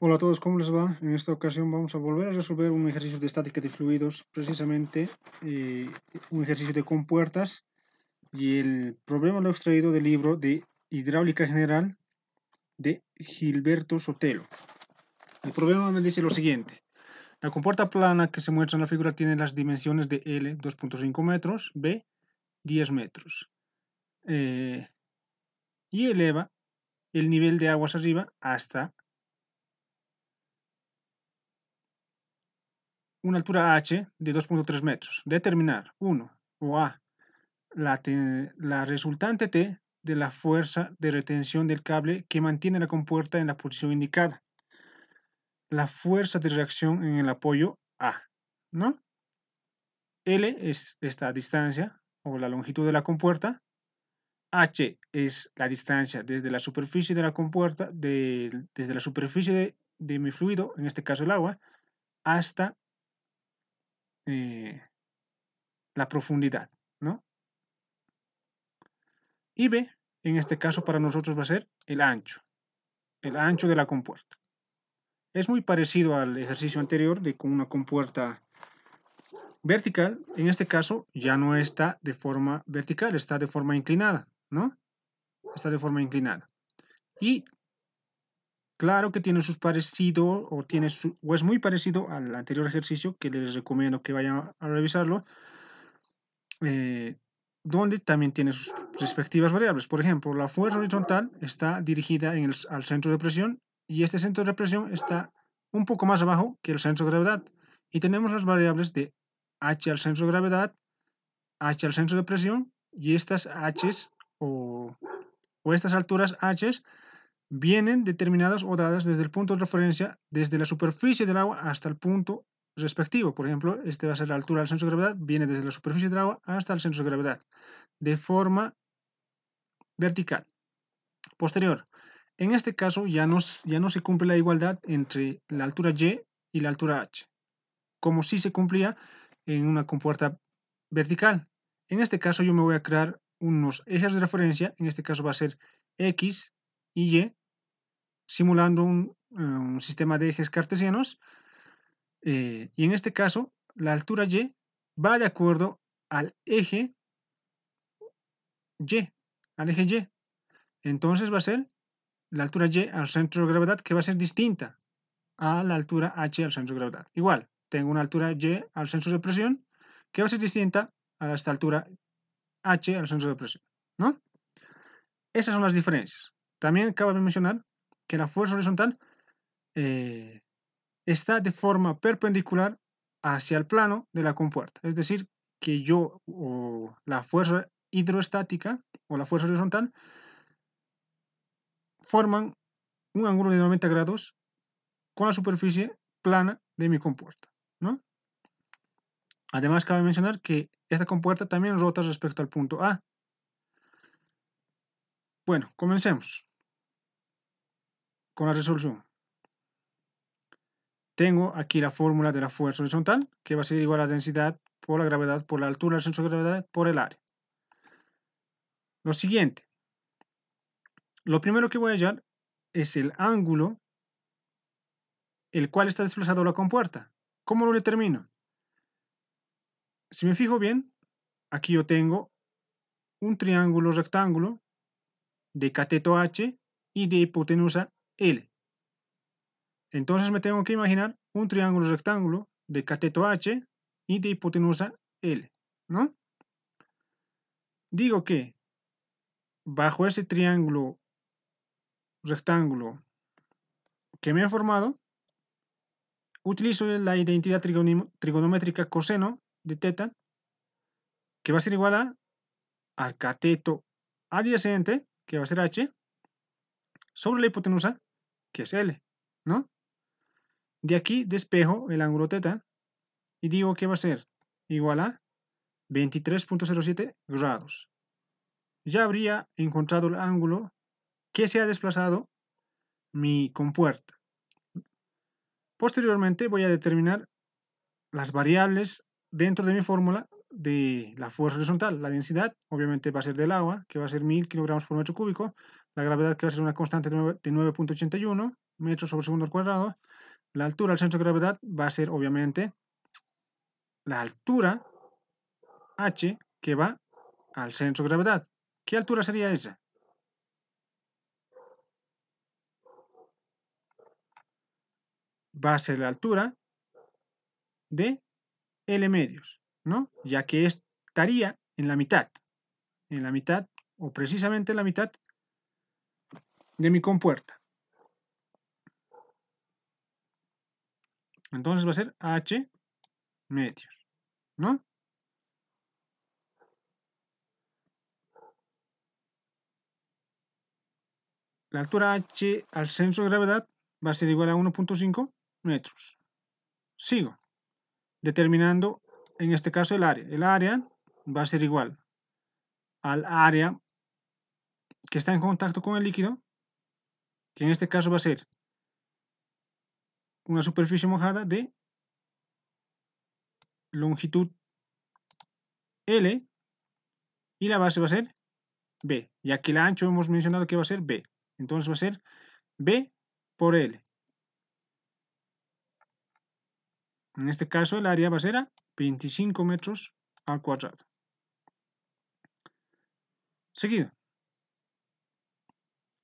Hola a todos, ¿cómo les va? En esta ocasión vamos a volver a resolver un ejercicio de estática de fluidos, precisamente un ejercicio de compuertas, y el problema lo he extraído del libro de Hidráulica General de Gilberto Sotelo. El problema me dice lo siguiente: la compuerta plana que se muestra en la figura tiene las dimensiones de L 2.5 metros, B 10 metros, y eleva el nivel de aguas arriba hasta una altura H de 2.3 metros. Determinar 1 o A la resultante T de la fuerza de retención del cable que mantiene la compuerta en la posición indicada. La fuerza de reacción en el apoyo A, ¿no? L es esta distancia o la longitud de la compuerta. H es la distancia desde la superficie de la compuerta, desde la superficie de mi fluido, en este caso el agua, hasta eh, la profundidad, ¿no? Y B, en este caso para nosotros va a ser el ancho de la compuerta. Es muy parecido al ejercicio anterior de con una compuerta vertical. En este caso ya no está de forma vertical, está de forma inclinada, ¿no? Está de forma inclinada. Y claro que tiene sus parecidos o es muy parecido al anterior ejercicio que les recomiendo que vayan a revisarlo, eh, donde también tiene sus respectivas variables. Por ejemplo, la fuerza horizontal está dirigida al centro de presión, y este centro de presión está un poco más abajo que el centro de gravedad. Y tenemos las variables de H al centro de gravedad, H al centro de presión, y estas H's o estas alturas H's vienen determinadas o dadas desde el punto de referencia, desde la superficie del agua hasta el punto respectivo. Por ejemplo, este va a ser la altura del centro de gravedad, viene desde la superficie del agua hasta el centro de gravedad, de forma vertical. Posterior, en este caso ya no se cumple la igualdad entre la altura Y y la altura H, como si se cumplía en una compuerta vertical. En este caso yo me voy a crear unos ejes de referencia, en este caso va a ser X y Y, simulando un sistema de ejes cartesianos, y en este caso la altura Y va de acuerdo al eje Y, Y. Entonces va a ser la altura Y al centro de gravedad, que va a ser distinta a la altura H al centro de gravedad. Igual, tengo una altura Y al centro de presión que va a ser distinta a esta altura H al centro de presión, ¿no? Esas son las diferencias. También cabe mencionar que la fuerza horizontal eh, está de forma perpendicular hacia el plano de la compuerta. Es decir, que o la fuerza hidroestática o la fuerza horizontal forman un ángulo de 90 grados con la superficie plana de mi compuerta, ¿no? Además, cabe mencionar que esta compuerta también rota respecto al punto A. Bueno, comencemos con la resolución. Tengo aquí la fórmula de la fuerza horizontal, que va a ser igual a la densidad por la gravedad por la altura del centro de gravedad por el área. Lo siguiente, lo primero que voy a hallar es el ángulo el cual está desplazado la compuerta. ¿Cómo lo determino? Si me fijo bien, aquí yo tengo un triángulo rectángulo de cateto H y de hipotenusa L. Entonces me tengo que imaginar un triángulo rectángulo de cateto H y de hipotenusa L, ¿no? Digo que bajo ese triángulo rectángulo que me he formado, utilizo la identidad trigonométrica coseno de teta, que va a ser igual al cateto adyacente, que va a ser H, sobre la hipotenusa, que es L, ¿no? De aquí despejo el ángulo teta y digo que va a ser igual a 23.07 grados. Ya habría encontrado el ángulo que se ha desplazado mi compuerta. Posteriormente voy a determinar las variables dentro de mi fórmula de la fuerza horizontal. La densidad obviamente va a ser del agua, que va a ser 1000 kilogramos por metro cúbico. La gravedad, que va a ser una constante de 9.81. metros sobre segundo al cuadrado. La altura al centro de gravedad va a ser obviamente la altura h que va al centro de gravedad. ¿Qué altura sería esa? Va a ser la altura de L medios, ¿no? Ya que estaría en la mitad, o precisamente en la mitad de mi compuerta. Entonces va a ser h medios, ¿no? La altura h al centro de gravedad va a ser igual a 1.5 metros. Sigo, determinando en este caso el área. El área va a ser igual al área que está en contacto con el líquido, que en este caso va a ser una superficie mojada de longitud L y la base va a ser B, ya que el ancho hemos mencionado que va a ser B. Entonces va a ser B por L. En este caso el área va a ser a 25 metros al cuadrado. Seguido,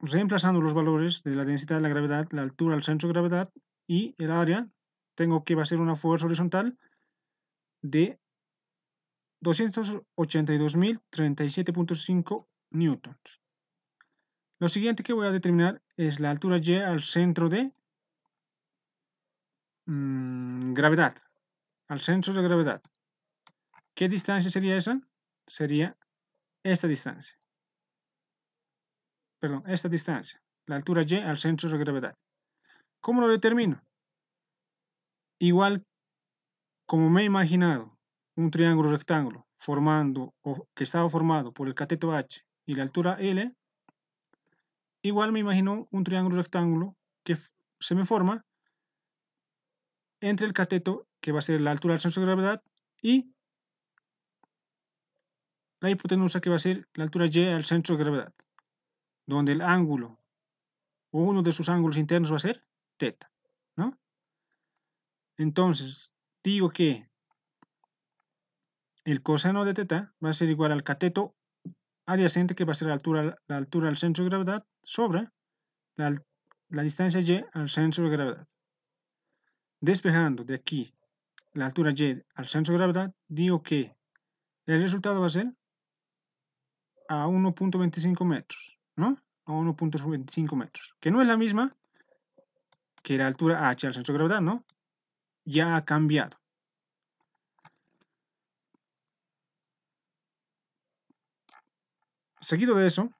reemplazando los valores de la densidad de la gravedad, la altura al centro de gravedad y el área, tengo que va a ser una fuerza horizontal de 282.037.5 newtons. Lo siguiente que voy a determinar es la altura Y al centro de gravedad, al centro de gravedad. ¿Qué distancia sería esa? Sería esta distancia. Perdón, esta distancia. La altura Y al centro de gravedad. ¿Cómo lo determino? Igual como me he imaginado un triángulo rectángulo que estaba formado por el cateto H y la altura L, igual me imagino un triángulo rectángulo que se me forma entre el cateto, que va a ser la altura al centro de gravedad, y la hipotenusa, que va a ser la altura Y al centro de gravedad, donde el ángulo o uno de sus ángulos internos va a ser teta, ¿no? Entonces, digo que el coseno de teta va a ser igual al cateto adyacente, que va a ser la altura al centro de gravedad, sobre la distancia Y al centro de gravedad. Despejando de aquí la altura Y al centro de gravedad, digo que el resultado va a ser a 1.25 metros, ¿no? A 1.25 metros, que no es la misma que la altura H al centro de gravedad, ¿no? Ya ha cambiado. Seguido de eso,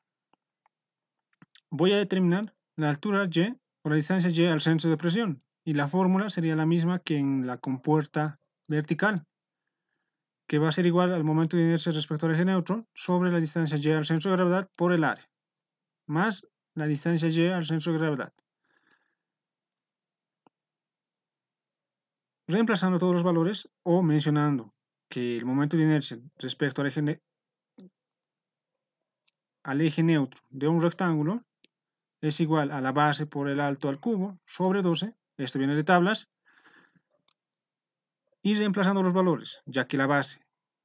voy a determinar la altura Y o la distancia Y al centro de presión. Y la fórmula sería la misma que en la compuerta vertical, que va a ser igual al momento de inercia respecto al eje neutro sobre la distancia Y al centro de gravedad por el área, más la distancia Y al centro de gravedad. Reemplazando todos los valores o mencionando que el momento de inercia respecto al eje neutro de un rectángulo es igual a la base por el alto al cubo sobre 12, esto viene de tablas, y reemplazando los valores, ya que la base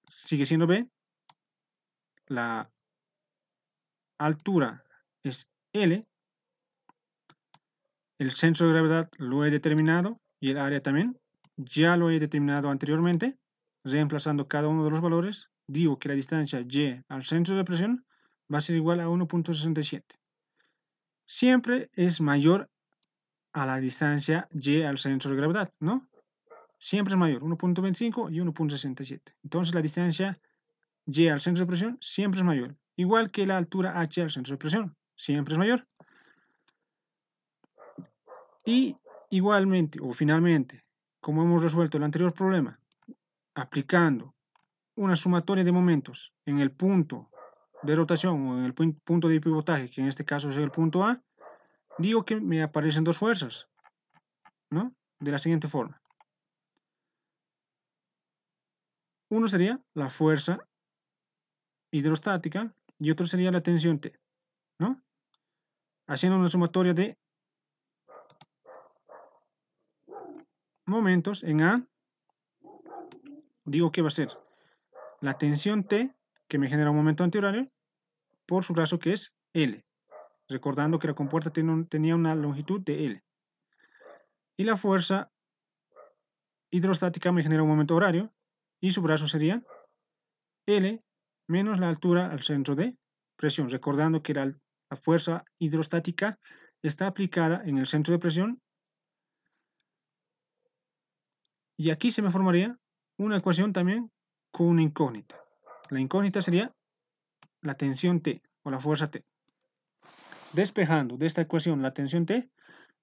sigue siendo B, la altura es L, el centro de gravedad lo he determinado y el área también, ya lo he determinado anteriormente. Reemplazando cada uno de los valores, digo que la distancia Y al centro de presión va a ser igual a 1.67. Siempre es mayor a la distancia Y al centro de gravedad, ¿no? Siempre es mayor, 1.25 y 1.67. Entonces la distancia Y al centro de presión siempre es mayor, igual que la altura H al centro de presión, siempre es mayor. Y igualmente, o finalmente, como hemos resuelto el anterior problema, aplicando una sumatoria de momentos en el punto de rotación o en el punto de pivotaje, que en este caso es el punto A, digo que me aparecen dos fuerzas, ¿no? De la siguiente forma. Uno sería la fuerza hidrostática y otro sería la tensión T, ¿no? Haciendo una sumatoria de momentos en A, digo que va a ser la tensión T, que me genera un momento antihorario, por su brazo que es L, recordando que la compuerta tenía una longitud de L. Y la fuerza hidrostática me genera un momento horario, y su brazo sería L menos la altura al centro de presión, recordando que la fuerza hidrostática está aplicada en el centro de presión, y aquí se me formaría una ecuación también con una incógnita. La incógnita sería la tensión T o la fuerza T. Despejando de esta ecuación la tensión T,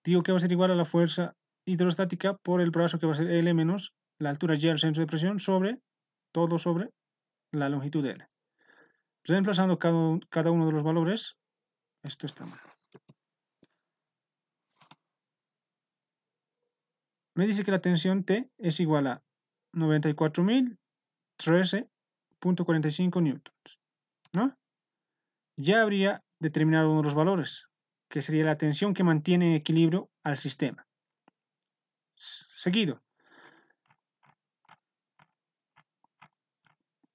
digo que va a ser igual a la fuerza hidrostática por el brazo, que va a ser L menos la altura Y al centro de presión sobre todo sobre la longitud de L. Reemplazando cada uno de los valores, esto está mal. Me dice que la tensión T es igual a 94.013.45 newtons, ¿no? Ya habría determinado uno de los valores, que sería la tensión que mantiene en equilibrio al sistema. Seguido,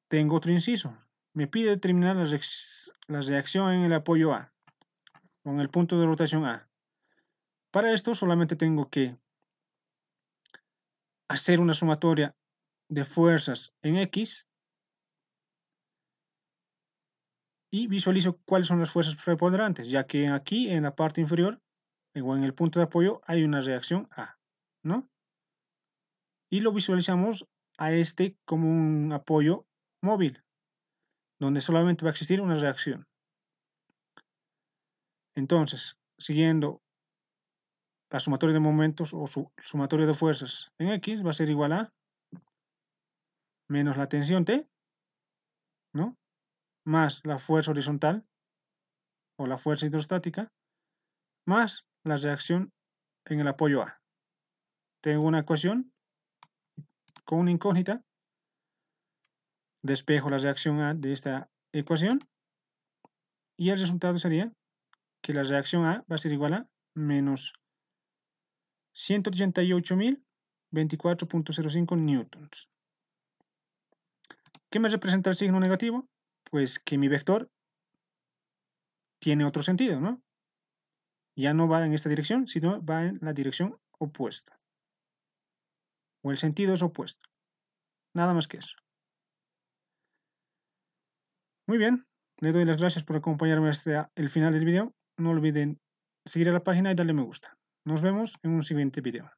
tengo otro inciso. Me pide determinar la reacción en el apoyo A, o en el punto de rotación A. Para esto solamente tengo que hacer una sumatoria de fuerzas en X y visualizo cuáles son las fuerzas preponderantes, ya que aquí en la parte inferior o en el punto de apoyo hay una reacción A, ¿no? Y lo visualizamos a este como un apoyo móvil, donde solamente va a existir una reacción. Entonces, siguiendo la sumatoria de momentos o sumatoria de fuerzas en X va a ser igual a menos la tensión T, ¿no? Más la fuerza horizontal o la fuerza hidrostática, más la reacción en el apoyo A. Tengo una ecuación con una incógnita, despejo la reacción A de esta ecuación y el resultado sería que la reacción A va a ser igual a menos 188.024.05 newtons. ¿Qué me representa el signo negativo? Pues que mi vector tiene otro sentido, ¿no? Ya no va en esta dirección, sino va en la dirección opuesta. O el sentido es opuesto. Nada más que eso. Muy bien, le doy las gracias por acompañarme hasta el final del video. No olviden seguir a la página y darle me gusta. Nos vemos en un siguiente video.